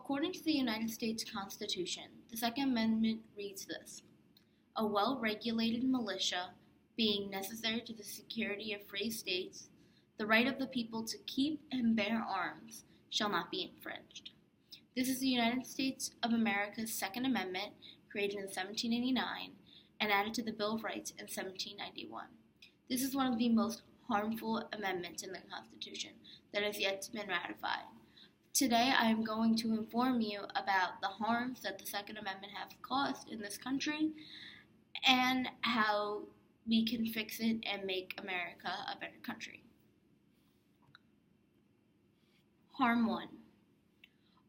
According to the United States Constitution, the Second Amendment reads this: a well-regulated militia being necessary to the security of free states, the right of the people to keep and bear arms shall not be infringed. This is the United States of America's Second Amendment, created in 1789 and added to the Bill of Rights in 1791. This is one of the most harmful amendments in the Constitution that has yet been ratified. Today I am going to inform you about the harms that the Second Amendment has caused in this country and how we can fix it and make America a better country. Harm 1.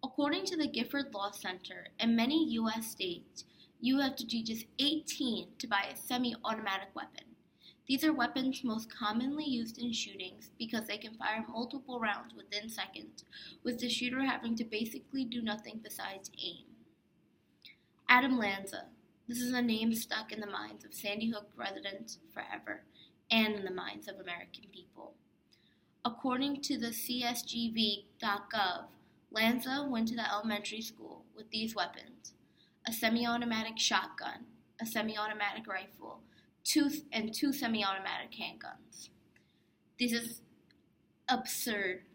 According to the Gifford Law Center, in many U.S. states, you have to be just 18 to buy a semi-automatic weapon. These are weapons most commonly used in shootings because they can fire multiple rounds within seconds, with the shooter having to basically do nothing besides aim. Adam Lanza. This is a name stuck in the minds of Sandy Hook residents forever, and in the minds of American people. According to the CSGV.gov, Lanza went to the elementary school with these weapons: a semi-automatic shotgun, a semi-automatic rifle, two semi-automatic handguns. This is absurd.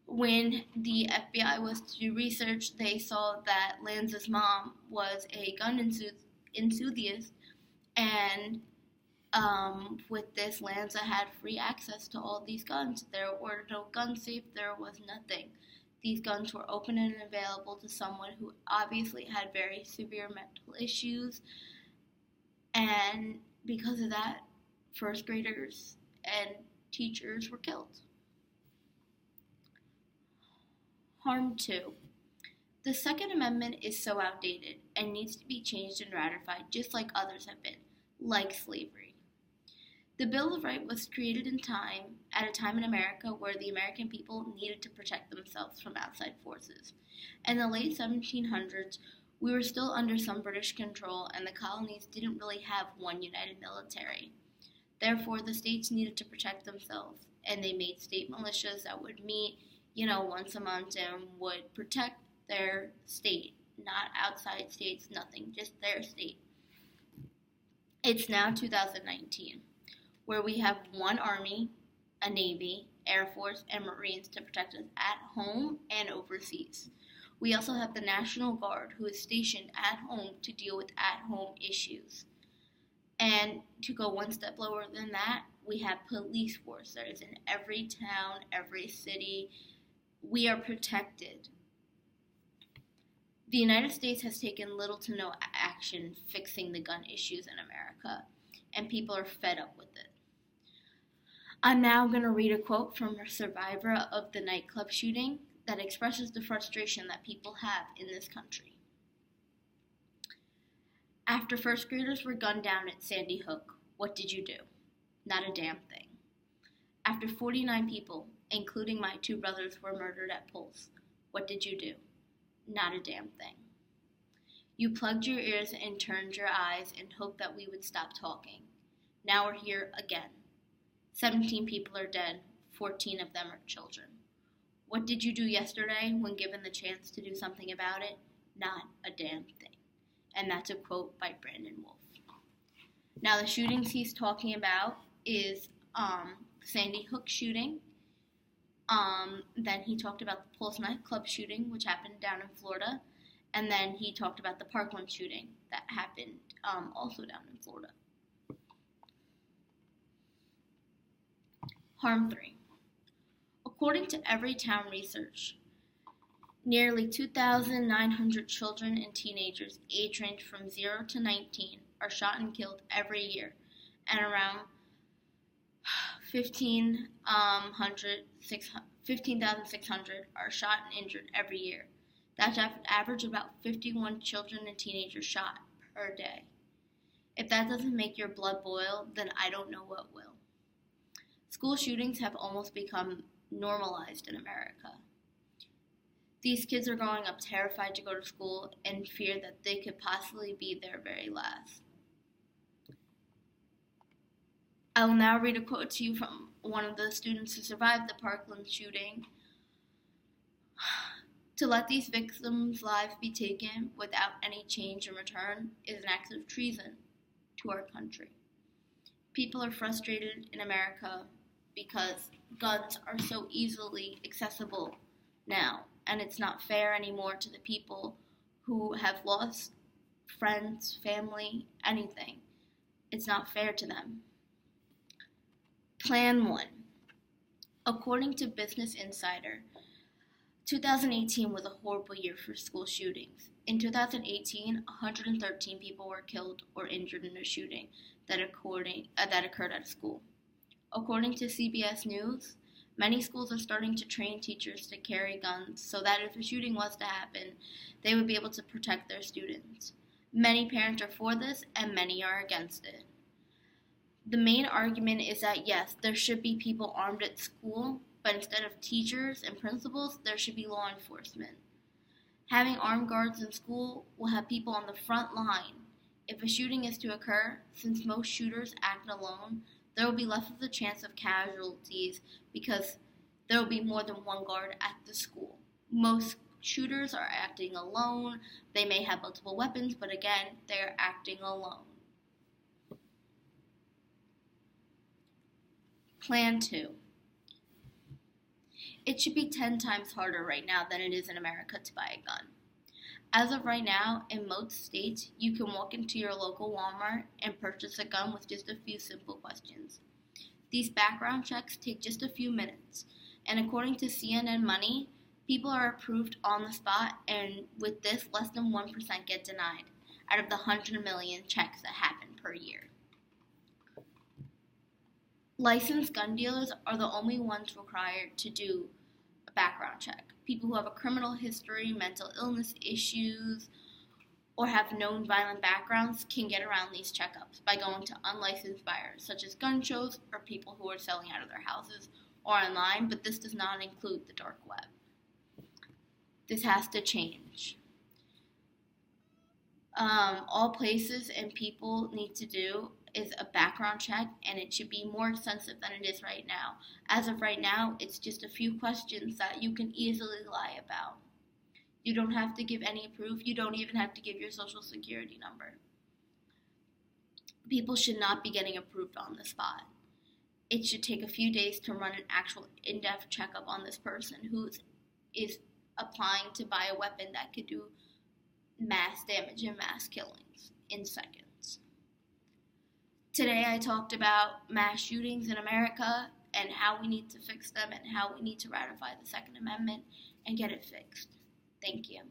When the FBI was to do research, they saw that Lanza's mom was a gun enthusiast, and with this, Lanza had free access to all these guns. There were no gun safe, there was nothing. These guns were open and available to someone who obviously had very severe mental issues, and because of that, first graders and teachers were killed. Harm 2. The Second Amendment is so outdated and needs to be changed and ratified just like others have been, like slavery. The Bill of Rights was created at a time in America where the American people needed to protect themselves from outside forces. In the late 1700s, we were still under some British control, and the colonies didn't really have one united military. Therefore, the states needed to protect themselves, and they made state militias that would meet, once a month and would protect their state, not outside states, nothing, just their state. It's now 2019, where we have one Army, a Navy, Air Force, and Marines to protect us at home and overseas. We also have the National Guard, who is stationed at home to deal with at-home issues. And to go one step lower than that, we have police force that is in every town, every city. We are protected. The United States has taken little to no action fixing the gun issues in America, and people are fed up with it. I'm now going to read a quote from a survivor of the nightclub shooting that expresses the frustration that people have in this country. After first graders were gunned down at Sandy Hook, what did you do? Not a damn thing. After 49 people, including my 2 brothers, were murdered at Pulse, what did you do? Not a damn thing. You plugged your ears and turned your eyes and hoped that we would stop talking. Now we're here again. 17 people are dead, 14 of them are children. What did you do yesterday when given the chance to do something about it? Not a damn thing. And that's a quote by Brandon Wolf. Now the shootings he's talking about is Sandy Hook shooting. Then he talked about the Pulse nightclub shooting, which happened down in Florida. And then he talked about the Parkland shooting that happened also down in Florida. Harm 3. According to Everytown research, nearly 2,900 children and teenagers age range from 0 to 19 are shot and killed every year, and around 15,600 are shot and injured every year. That's an average of about 51 children and teenagers shot per day. If that doesn't make your blood boil, then I don't know what will. School shootings have almost become normalized in America. These kids are growing up terrified to go to school and fear that they could possibly be their very last. I will now read a quote to you from one of the students who survived the Parkland shooting. To let these victims' lives be taken without any change in return is an act of treason to our country. People are frustrated in America because guns are so easily accessible now, and it's not fair anymore to the people who have lost friends, family, anything. It's not fair to them. Plan 1. According to Business Insider, 2018 was a horrible year for school shootings. In 2018, 113 people were killed or injured in a shooting that occurred at a school. According to CBS News, many schools are starting to train teachers to carry guns so that if a shooting was to happen, they would be able to protect their students. Many parents are for this and many are against it. The main argument is that yes, there should be people armed at school, but instead of teachers and principals, there should be law enforcement. Having armed guards in school will have people on the front line. If a shooting is to occur, since most shooters act alone, there will be less of the chance of casualties because there will be more than one guard at the school. Most shooters are acting alone. They may have multiple weapons, but again, they are acting alone. Plan 2. It should be 10 times harder right now than it is in America to buy a gun. As of right now, in most states, you can walk into your local Walmart and purchase a gun with just a few simple questions. These background checks take just a few minutes, and according to CNN Money, people are approved on the spot, and with this, less than 1% get denied out of the 100 million checks that happen per year. Licensed gun dealers are the only ones required to do a background check. People who have a criminal history, mental illness issues, or have known violent backgrounds can get around these checkups by going to unlicensed buyers, such as gun shows or people who are selling out of their houses or online, but this does not include the dark web. This has to change. All places and people need to do is a background check, and it should be more extensive than it is right now. As of right now, it's just a few questions that you can easily lie about. You don't have to give any proof. You don't even have to give your social security number. People should not be getting approved on the spot. It should take a few days to run an actual in-depth checkup on this person who is applying to buy a weapon that could do mass damage and mass killings in seconds. Today I talked about mass shootings in America and how we need to fix them and how we need to ratify the Second Amendment and get it fixed. Thank you.